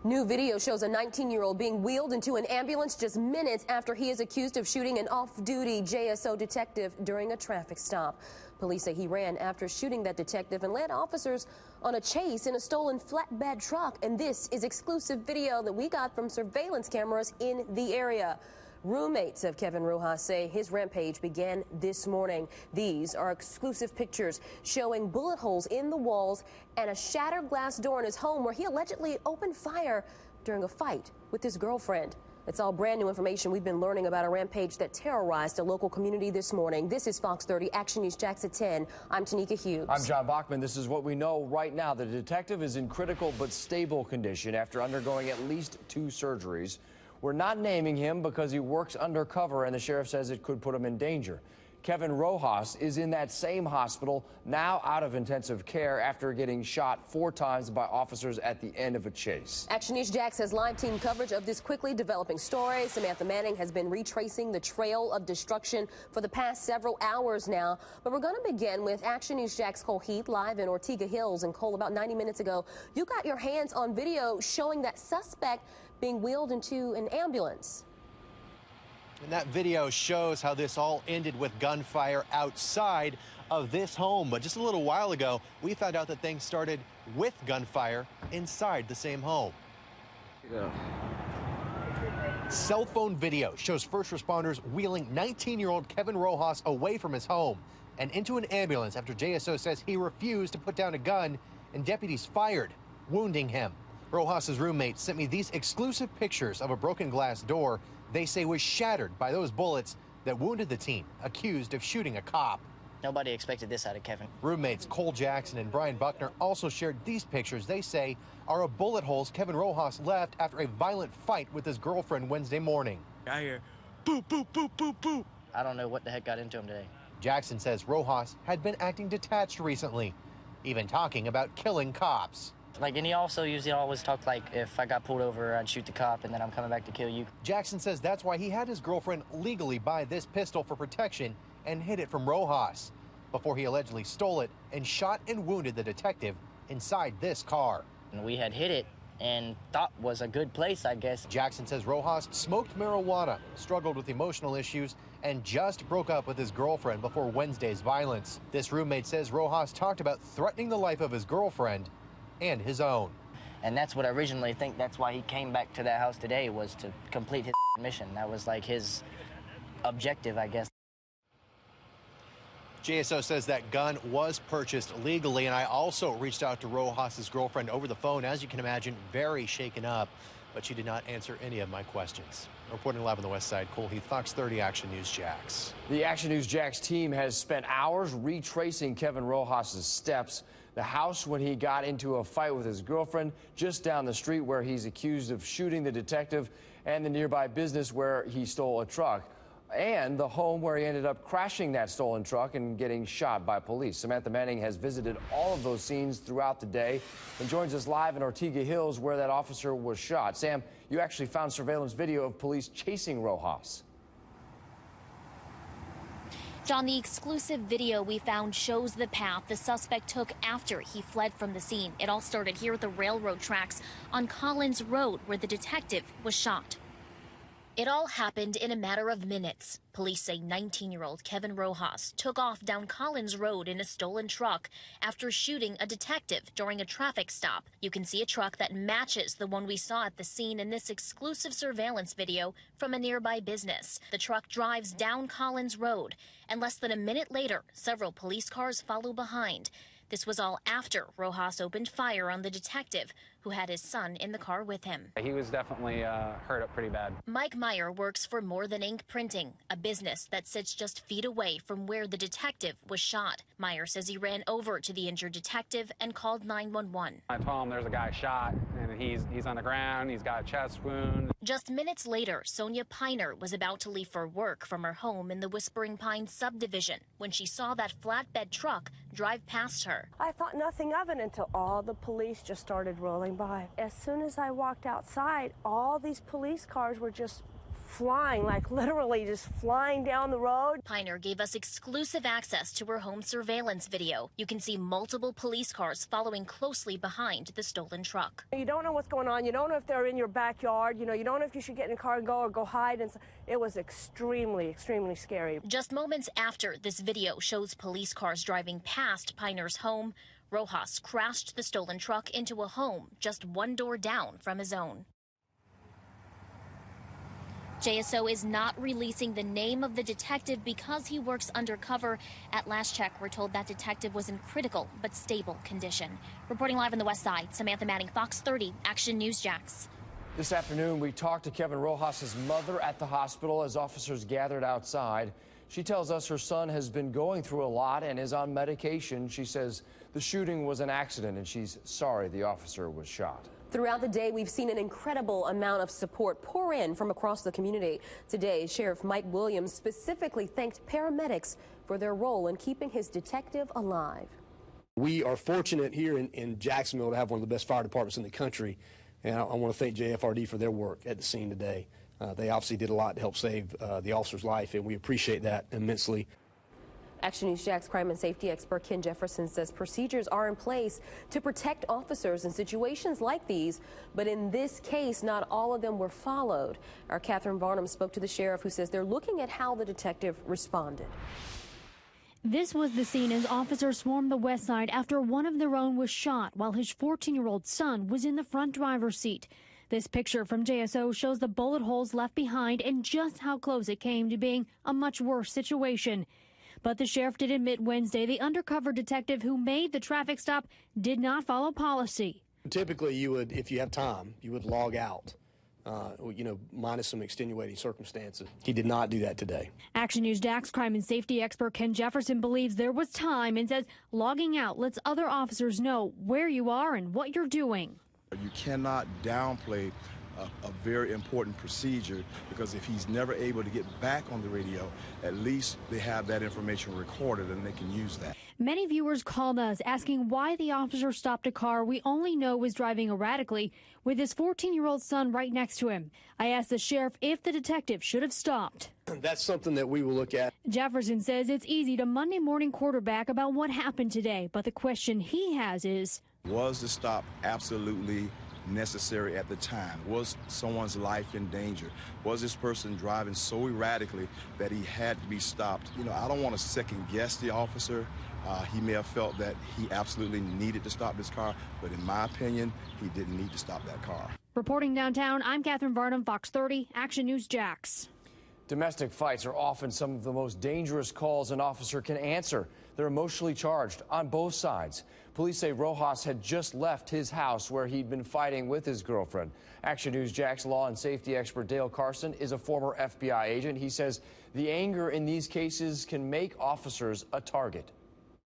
New video shows a 19-year-old being wheeled into an ambulance just minutes after he is accused of shooting an off-duty JSO detective during a traffic stop. Police say he ran after shooting that detective and led officers on a chase in a stolen flatbed truck. And this is exclusive video that we got from surveillance cameras in the area. Roommates of Kevin Rojas say his rampage began this morning. These are exclusive pictures showing bullet holes in the walls and a shattered glass door in his home where he allegedly opened fire during a fight with his girlfriend. It's all brand new information. We've been learning about a rampage that terrorized a local community this morning. This is Fox 30 Action News Jax at 10. I'm Tanika Hughes. I'm John Bachman. This is what we know right now. The detective is in critical but stable condition after undergoing at least 2 surgeries. We're not naming him because he works undercover, and the sheriff says it could put him in danger. Kevin Rojas is in that same hospital, now out of intensive care after getting shot 4 times by officers at the end of a chase. Action News Jax has live team coverage of this quickly developing story. Samantha Manning has been retracing the trail of destruction for the past several hours now. But we're going to begin with Action News Jax Cole Heath live in Ortega Hills. And Cole, about 90 minutes ago, you got your hands on video showing that suspect being wheeled into an ambulance. And that video shows how this all ended with gunfire outside of this home. But just a little while ago, we found out that things started with gunfire inside the same home. Cell phone video shows first responders wheeling 19-year-old Kevin Rojas away from his home and into an ambulance after JSO says he refused to put down a gun and deputies fired, wounding him. Rojas's roommate sent me these exclusive pictures of a broken glass door they say was shattered by those bullets that wounded the teen accused of shooting a cop. Nobody expected this out of Kevin. Roommates Cole Jackson and Brian Buckner also shared these pictures they say are of bullet holes Kevin Rojas left after a violent fight with his girlfriend Wednesday morning. I hear boop, boop, boop, boop, boop. I don't know what the heck got into him today. Jackson says Rojas had been acting detached recently, even talking about killing cops. And he also usually always talked like, if I got pulled over, I'd shoot the cop and then I'm coming back to kill you. Jackson says that's why he had his girlfriend legally buy this pistol for protection and hid it from Rojas before he allegedly stole it and shot and wounded the detective inside this car. And we had hid it and thought was a good place, I guess. Jackson says Rojas smoked marijuana, struggled with emotional issues, and just broke up with his girlfriend before Wednesday's violence. This roommate says Rojas talked about threatening the life of his girlfriend and his own. And that's what I originally think that's why he came back to that house today, was to complete his mission. That was like his objective, I guess. JSO says that gun was purchased legally, and I also reached out to Rojas's girlfriend over the phone. As you can imagine, very shaken up, but she did not answer any of my questions. Reporting live on the west side, Cole Heath, Fox 30 Action News Jax. The Action News Jax team has spent hours retracing Kevin Rojas's steps. The house when he got into a fight with his girlfriend, just down the street where he's accused of shooting the detective, and the nearby business where he stole a truck, and the home where he ended up crashing that stolen truck and getting shot by police. Samantha Manning has visited all of those scenes throughout the day and joins us live in Ortega Hills where that officer was shot. Sam, you actually found surveillance video of police chasing Rojas. John, the exclusive video we found shows the path the suspect took after he fled from the scene. It all started here at the railroad tracks on Collins Road, where the detective was shot. It all happened in a matter of minutes. Police say 19-year-old Kevin Rojas took off down Collins Road in a stolen truck after shooting a detective during a traffic stop. You can see a truck that matches the one we saw at the scene in this exclusive surveillance video from a nearby business. The truck drives down Collins Road, and less than a minute later, several police cars follow behind. This was all after Rojas opened fire on the detective, who had his son in the car with him. He was definitely hurt up pretty bad. Mike Meyer works for More Than Ink Printing, a business that sits just feet away from where the detective was shot. Meyer says he ran over to the injured detective and called 911. I told him there's a guy shot, and he's on the ground. He's got a chest wound. Just minutes later, Sonia Piner was about to leave for work from her home in the Whispering Pines subdivision when she saw that flatbed truck drive past her. I thought nothing of it until all the police just started rolling by. As soon as I walked outside, all these police cars were just flying, like literally just flying down the road. Piner gave us exclusive access to her home surveillance video. You can see multiple police cars following closely behind the stolen truck. You don't know what's going on. You don't know if they're in your backyard. You don't know if you should get in a car and go or go hide. And it was extremely, extremely scary. Just moments after this video shows police cars driving past Piner's home, Rojas crashed the stolen truck into a home just one door down from his own. JSO is not releasing the name of the detective because he works undercover. At last check, we're told that detective was in critical but stable condition. Reporting live on the West Side, Samantha Manning, Fox 30, Action News Jax. This afternoon, we talked to Kevin Rojas' mother at the hospital as officers gathered outside. She tells us her son has been going through a lot and is on medication. She says the shooting was an accident and she's sorry the officer was shot. Throughout the day, we've seen an incredible amount of support pour in from across the community. Today, Sheriff Mike Williams specifically thanked paramedics for their role in keeping his detective alive. We are fortunate here in Jacksonville to have one of the best fire departments in the country, and I want to thank JFRD for their work at the scene today. They obviously did a lot to help save the officer's life, and we appreciate that immensely. Action News Jax crime and safety expert Ken Jefferson says procedures are in place to protect officers in situations like these, but in this case, not all of them were followed. Our Catherine Varnum spoke to the sheriff, who says they're looking at how the detective responded. This was the scene as officers swarmed the West Side after one of their own was shot while his 14-year-old son was in the front driver's seat. This picture from JSO shows the bullet holes left behind and just how close it came to being a much worse situation. But the sheriff did admit Wednesday the undercover detective who made the traffic stop did not follow policy. Typically, you would, if you have time, you would log out, minus some extenuating circumstances. He did not do that today. Action News Jax crime and safety expert Ken Jefferson believes there was time and says logging out lets other officers know where you are and what you're doing. You cannot downplay a very important procedure, because if he's never able to get back on the radio, at least they have that information recorded and they can use that. Many viewers called us asking why the officer stopped a car we only know was driving erratically with his 14-year-old son right next to him. I asked the sheriff if the detective should have stopped. That's something that we will look at. Jefferson says it's easy to Monday morning quarterback about what happened today, but the question he has is, was the stop absolutely necessary at the time? Was someone's life in danger? Was this person driving so erratically that he had to be stopped? I don't want to second guess the officer. He may have felt that he absolutely needed to stop this car, but in my opinion, he didn't need to stop that car. Reporting downtown, I'm Catherine Varnum, Fox 30, Action News Jax. Domestic fights are often some of the most dangerous calls an officer can answer. They're emotionally charged on both sides. Police say Rojas had just left his house where he'd been fighting with his girlfriend. Action News Jax law and safety expert Dale Carson is a former FBI agent. He says the anger in these cases can make officers a target.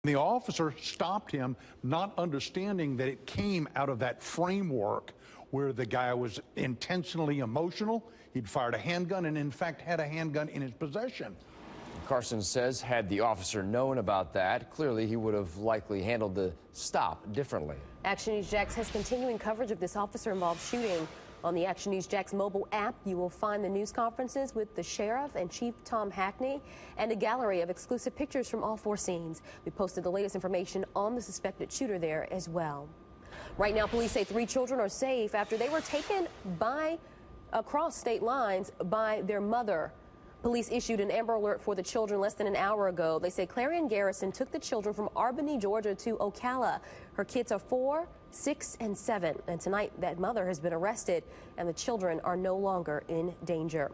The officer stopped him, not understanding that it came out of that framework where the guy was intentionally emotional. He'd fired a handgun and, in fact, had a handgun in his possession. Carson says had the officer known about that, clearly he would have likely handled the stop differently. Action News Jax has continuing coverage of this officer-involved shooting. On the Action News Jax mobile app, you will find the news conferences with the sheriff and Chief Tom Hackney and a gallery of exclusive pictures from all four scenes. We posted the latest information on the suspected shooter there as well. Right now, police say 3 children are safe after they were taken across state lines by their mother. Police issued an Amber Alert for the children less than an hour ago. They say Clarion Garrison took the children from Albany, Georgia to Ocala. Her kids are 4, 6, and 7. And tonight, that mother has been arrested, and the children are no longer in danger.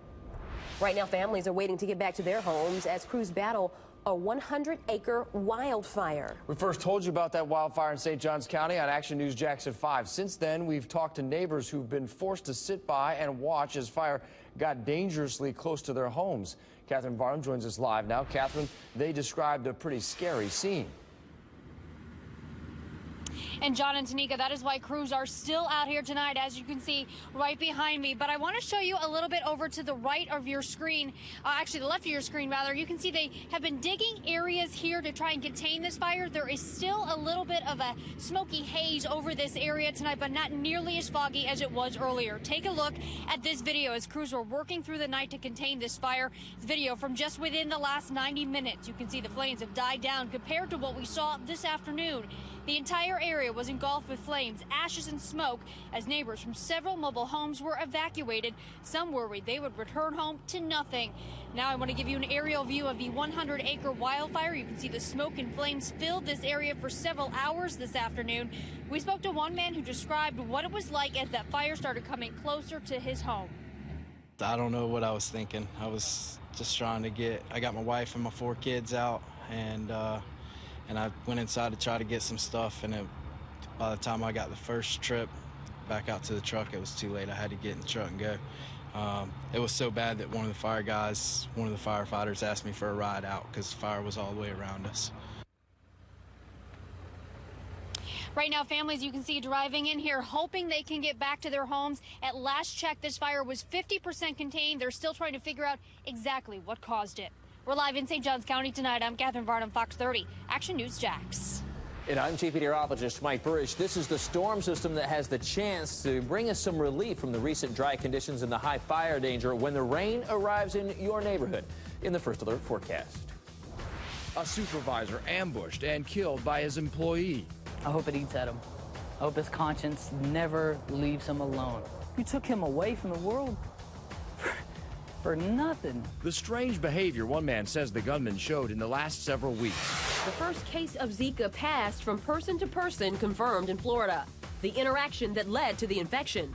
Right now, families are waiting to get back to their homes as crews battle a 100-acre wildfire. We first told you about that wildfire in St. Johns County on Action News Jax at 5. Since then, we've talked to neighbors who've been forced to sit by and watch as fire got dangerously close to their homes. Catherine Varnum joins us live now. Catherine, they described a pretty scary scene. And John and Tanika, that is why crews are still out here tonight, as you can see right behind me. But I want to show you a little bit over to the right of your screen, actually the left of your screen rather. You can see they have been digging areas here to try and contain this fire. There is still a little bit of a smoky haze over this area tonight, but not nearly as foggy as it was earlier. Take a look at this video as crews were working through the night to contain this fire. It's video from just within the last 90 minutes. You can see the flames have died down compared to what we saw this afternoon. The entire area was engulfed with flames, ashes, and smoke as neighbors from several mobile homes were evacuated. Some worried they would return home to nothing. Now I want to give you an aerial view of the 100-acre wildfire. You can see the smoke and flames filled this area for several hours this afternoon. We spoke to one man who described what it was like as that fire started coming closer to his home. I don't know what I was thinking. I was just trying to I got my wife and my 4 kids out, and I went inside to try to get some stuff, and by the time I got the first trip back out to the truck, it was too late. I had to get in the truck and go. It was so bad that one of the firefighters asked me for a ride out because the fire was all the way around us. Right now, families you can see driving in here hoping they can get back to their homes. At last check, this fire was 50% contained. They're still trying to figure out exactly what caused it. We're live in St. Johns County tonight. I'm Catherine Varnum, Fox 30, Action News Jax. And I'm Chief Meteorologist Mike Burrish. This is the storm system that has the chance to bring us some relief from the recent dry conditions and the high fire danger when the rain arrives in your neighborhood. In the First Alert forecast. A supervisor ambushed and killed by his employee. I hope it eats at him. I hope his conscience never leaves him alone. You took him away from the world for nothing. The strange behavior one man says the gunman showed in the last several weeks. The first case of Zika passed from person to person confirmed in Florida. The interaction that led to the infection.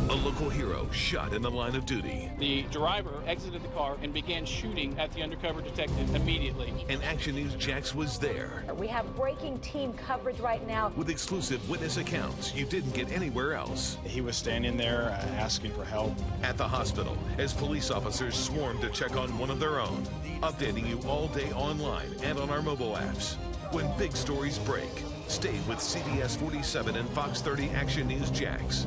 A local hero shot in the line of duty. The driver exited the car and began shooting at the undercover detective immediately. And Action News Jax was there. We have breaking team coverage right now. With exclusive witness accounts you didn't get anywhere else. He was standing there asking for help. At the hospital, as police officers swarmed to check on one of their own. Updating you all day online and on our mobile apps. When big stories break, stay with CBS 47 and Fox 30 Action News Jax.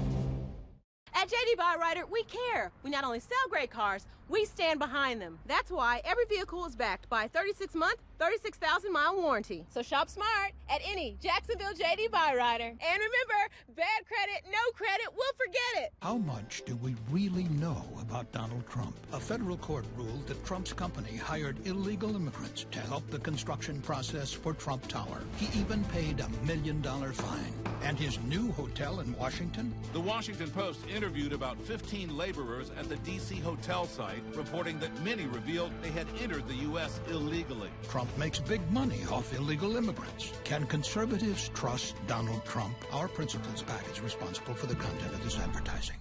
At JD Byrider, we care. We not only sell great cars, we stand behind them. That's why every vehicle is backed by a 36-month, 36,000-mile warranty. So shop smart at any Jacksonville JD Byrider. And remember, bad credit, no credit, we'll forget it. How much do we really know about Donald Trump? A federal court ruled that Trump's company hired illegal immigrants to help the construction process for Trump Tower. He even paid $1 million fine. And his new hotel in Washington? The Washington Post interviewed about 15 laborers at the D.C. hotel site, reporting that many revealed they had entered the U.S. illegally. Trump makes big money off illegal immigrants. Can conservatives trust Donald Trump? Our Principles PAC is responsible for the content of this advertising.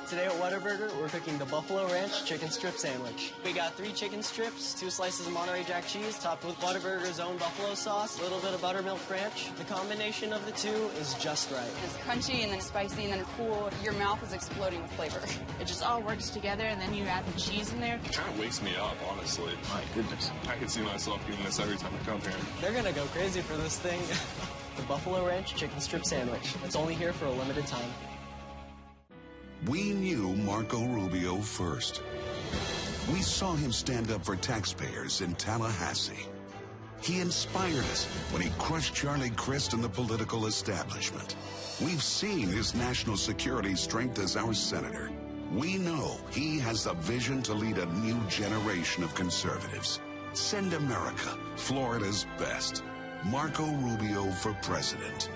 Today at Whataburger, we're cooking the Buffalo Ranch Chicken Strip Sandwich. We got 3 chicken strips, 2 slices of Monterey Jack cheese, topped with Whataburger's own buffalo sauce, a little bit of buttermilk ranch. The combination of the two is just right. It's crunchy and then spicy and then cool. Your mouth is exploding with flavor. It just all works together, and then you add the cheese in there. It kind of wakes me up, honestly. My goodness. I can see myself eating this every time I come here. They're gonna go crazy for this thing. The Buffalo Ranch Chicken Strip Sandwich. It's only here for a limited time. We knew Marco Rubio first. We saw him stand up for taxpayers in Tallahassee. He inspired us when he crushed Charlie Crist and the political establishment. We've seen his national security strength as our senator. We know he has the vision to lead a new generation of conservatives. Send America Florida's best. Marco Rubio for president.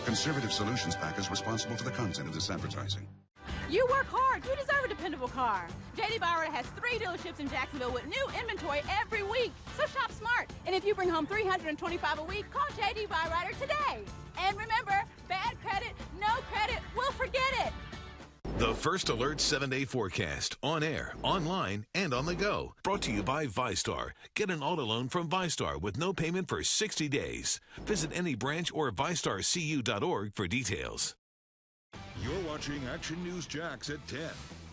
Conservative Solutions PAC is responsible for the content of this advertising. You work hard. You deserve a dependable car. JD Byrider has 3 dealerships in Jacksonville with new inventory every week. So shop smart. And if you bring home $325 a week, call JD Byrider today. And remember, bad credit, no credit, we'll forget it. The First Alert 7-day forecast, on air, online, and on the go. Brought to you by ViStar. Get an auto loan from ViStar with no payment for 60 days. Visit any branch or ViStarCU.org for details. You're watching Action News Jax at 10.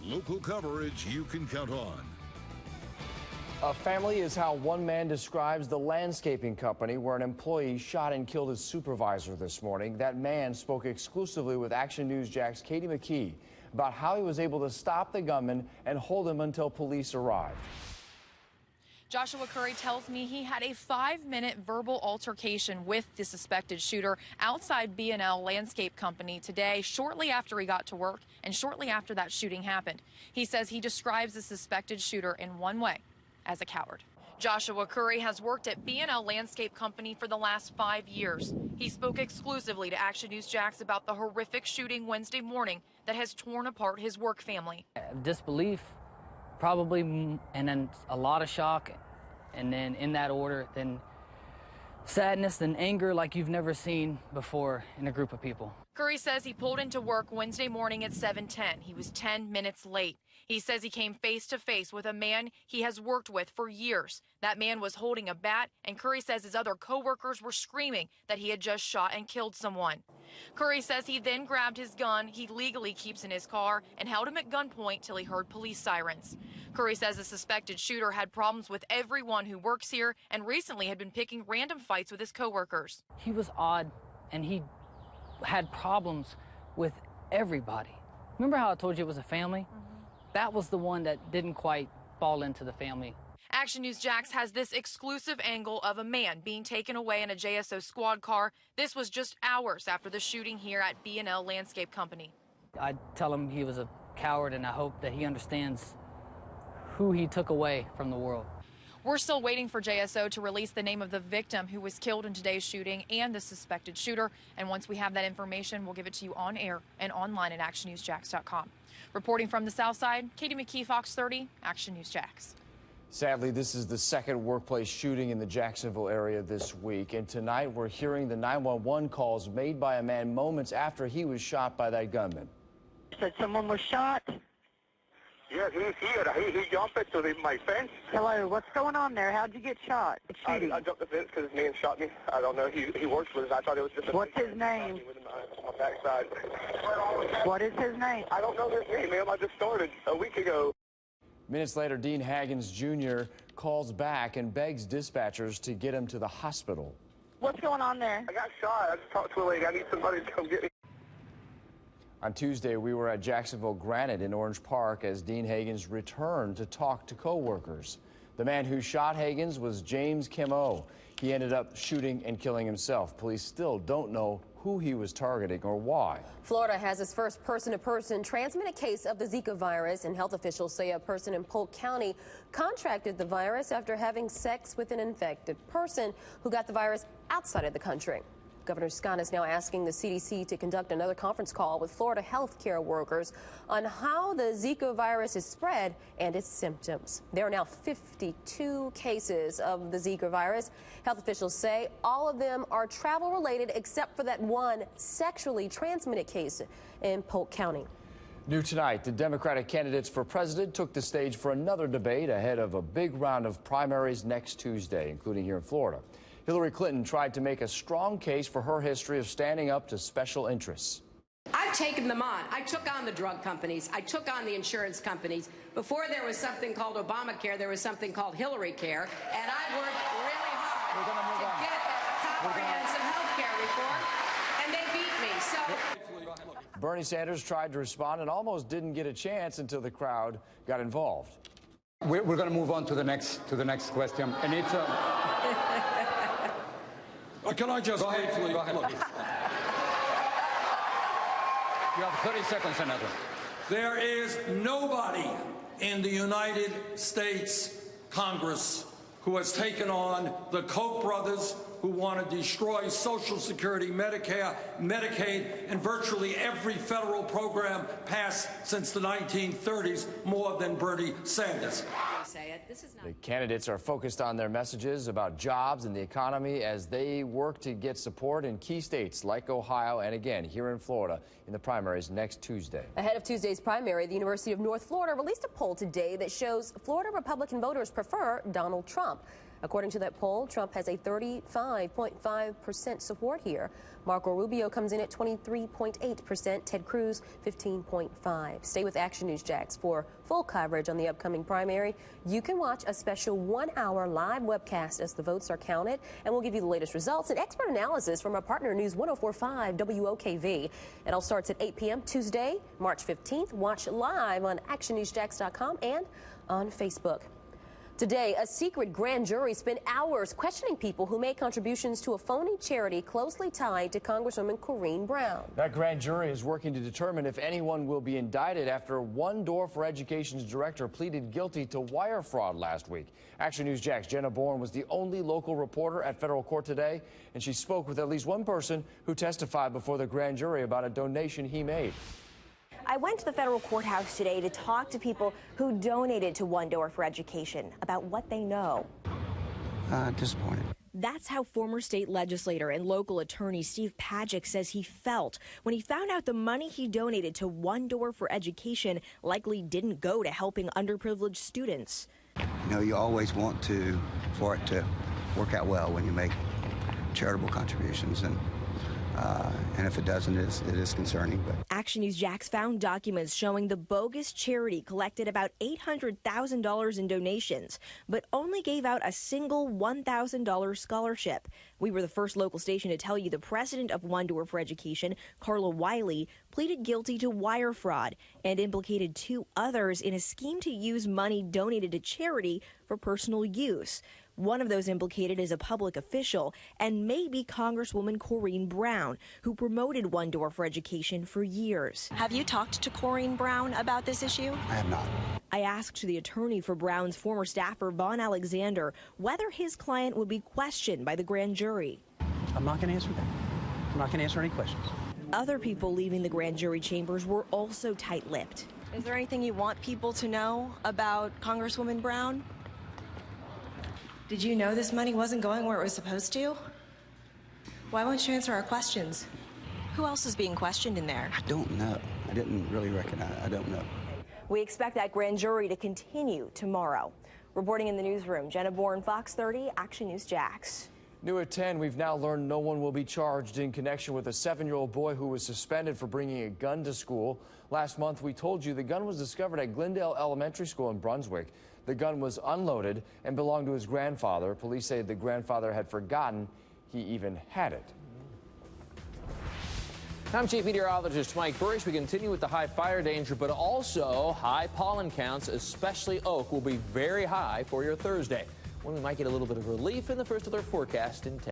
Local coverage you can count on. A family is how one man describes the landscaping company where an employee shot and killed his supervisor this morning. That man spoke exclusively with Action News Jack's Katie McKee about how he was able to stop the gunman and hold him until police arrived. Joshua Curry tells me he had a 5-minute verbal altercation with the suspected shooter outside B&L Landscape Company today, shortly after he got to work and shortly after that shooting happened. He says he describes the suspected shooter in one way: as a coward. Joshua Curry has worked at B&L Landscape Company for the last 5 years. He spoke exclusively to Action News Jax about the horrific shooting Wednesday morning that has torn apart his work family. Disbelief, probably, and then a lot of shock, and then in that order, then sadness and anger like you've never seen before in a group of people. Curry says he pulled into work Wednesday morning at 7:10. He was 10 minutes late. He says he came face to face with a man he has worked with for years. That man was holding a bat, and Curry says his other coworkers were screaming that he had just shot and killed someone. Curry says he then grabbed his gun he legally keeps in his car and held him at gunpoint till he heard police sirens. Curry says the suspected shooter had problems with everyone who works here and recently had been picking random fights with his coworkers. He was odd, and he had problems with everybody. Remember how I told you it was a family? That was the one that didn't quite fall into the family. Action News Jax has this exclusive angle of a man being taken away in a JSO squad car. This was just hours after the shooting here at B&L Landscape Company. I tell him he was a coward, and I hope that he understands who he took away from the world. We're still waiting for JSO to release the name of the victim who was killed in today's shooting and the suspected shooter. And once we have that information, we'll give it to you on air and online at actionnewsjax.com. Reporting from the South Side, Katie McKee, Fox 30, Action News Jax. Sadly, this is the second workplace shooting in the Jacksonville area this week. And tonight we're hearing the 911 calls made by a man moments after he was shot by that gunman. Said someone was shot. Yes, he's here. He jumped to my fence. Hello, what's going on there? How'd you get shot? I jumped the fence because his man shot me. I don't know. He works with us. I thought it was just a... What's his name? On my backside. What is his name? I don't know his name, ma'am. I just started a week ago. Minutes later, Dean Haggins Jr. calls back and begs dispatchers to get him to the hospital. What's going on there? I got shot. I just talked to a lady. I need somebody to come get me. On Tuesday, we were at Jacksonville Granite in Orange Park as Dean Haggins returned to talk to co-workers. The man who shot Haggins was James Kim O. He ended up shooting and killing himself. Police still don't know who he was targeting or why. Florida has its first person-to-person transmitted case of the Zika virus, and health officials say a person in Polk County contracted the virus after having sex with an infected person who got the virus outside of the country. Governor Scott is now asking the CDC to conduct another conference call with Florida healthcare workers on how the Zika virus is spread and its symptoms. There are now 52 cases of the Zika virus. Health officials say all of them are travel-related except for that one sexually transmitted case in Polk County. New tonight, the Democratic candidates for president took the stage for another debate ahead of a big round of primaries next Tuesday, including here in Florida. Hillary Clinton tried to make a strong case for her history of standing up to special interests. I've taken them on. I took on the drug companies. I took on the insurance companies. Before there was something called Obamacare, there was something called Hillary Care, and I worked really hard to get comprehensive health care reform, and they beat me. So Bernie Sanders tried to respond and almost didn't get a chance until the crowd got involved. We're going to move on to the next question, and it's can I just briefly? Go ahead. You have 30 seconds, Senator. There is nobody in the United States Congress who has taken on the Koch brothers, who want to destroy Social Security, Medicare, Medicaid, and virtually every federal program passed since the 1930s, more than Bernie Sanders. The candidates are focused on their messages about jobs and the economy as they work to get support in key states like Ohio and again here in Florida in the primaries next Tuesday. Ahead of Tuesday's primary, the University of North Florida released a poll today that shows Florida Republican voters prefer Donald Trump. According to that poll, Trump has a 35.5% support here. Marco Rubio comes in at 23.8%, Ted Cruz 15.5%. Stay with Action News Jax for full coverage on the upcoming primary. You can watch a special 1-hour live webcast as the votes are counted, and we'll give you the latest results and expert analysis from our partner News 104.5 WOKV. It all starts at 8 p.m. Tuesday, March 15th. Watch live on actionnewsjax.com and on Facebook. Today, a secret grand jury spent hours questioning people who made contributions to a phony charity closely tied to Congresswoman Corrine Brown. That grand jury is working to determine if anyone will be indicted after One Door for Education's director pleaded guilty to wire fraud last week. Action News Jax Jenna Bourne was the only local reporter at federal court today, and she spoke with at least one person who testified before the grand jury about a donation he made. I went to the federal courthouse today to talk to people who donated to One Door for Education about what they know. Disappointed. That's how former state legislator and local attorney Steve Padgick says he felt when he found out the money he donated to One Door for Education likely didn't go to helping underprivileged students. You know, you always want for it to work out well when you make charitable contributions, and if it doesn't, it is concerning. But Action News Jax found documents showing the bogus charity collected about $800,000 in donations, but only gave out a single $1,000 scholarship. We were the first local station to tell you the president of One Door for Education, Carla Wiley, pleaded guilty to wire fraud and implicated 2 others in a scheme to use money donated to charity for personal use. One of those implicated is a public official and maybe Congresswoman Corrine Brown, who promoted One Door for Education for years. Have you talked to Corrine Brown about this issue? I have not. I asked the attorney for Brown's former staffer, Vaughn Alexander, whether his client would be questioned by the grand jury. I'm not going to answer that. I'm not going to answer any questions. Other people leaving the grand jury chambers were also tight-lipped. Is there anything you want people to know about Congresswoman Brown? Did you know this money wasn't going where it was supposed to? Why won't you answer our questions? Who else is being questioned in there? I don't know. I didn't really recognize it. I don't know. We expect that grand jury to continue tomorrow. Reporting in the newsroom, Jenna Bourne, Fox 30, Action News Jax. New at 10, we've now learned no one will be charged in connection with a 7-year-old boy who was suspended for bringing a gun to school. Last month, we told you the gun was discovered at Glendale Elementary School in Brunswick. The gun was unloaded and belonged to his grandfather. Police say the grandfather had forgotten he even had it. I'm Chief Meteorologist Mike Burrish. We continue with the high fire danger, but also high pollen counts, especially oak, will be very high for your Thursday, when we might get a little bit of relief in the first alert forecast in 10.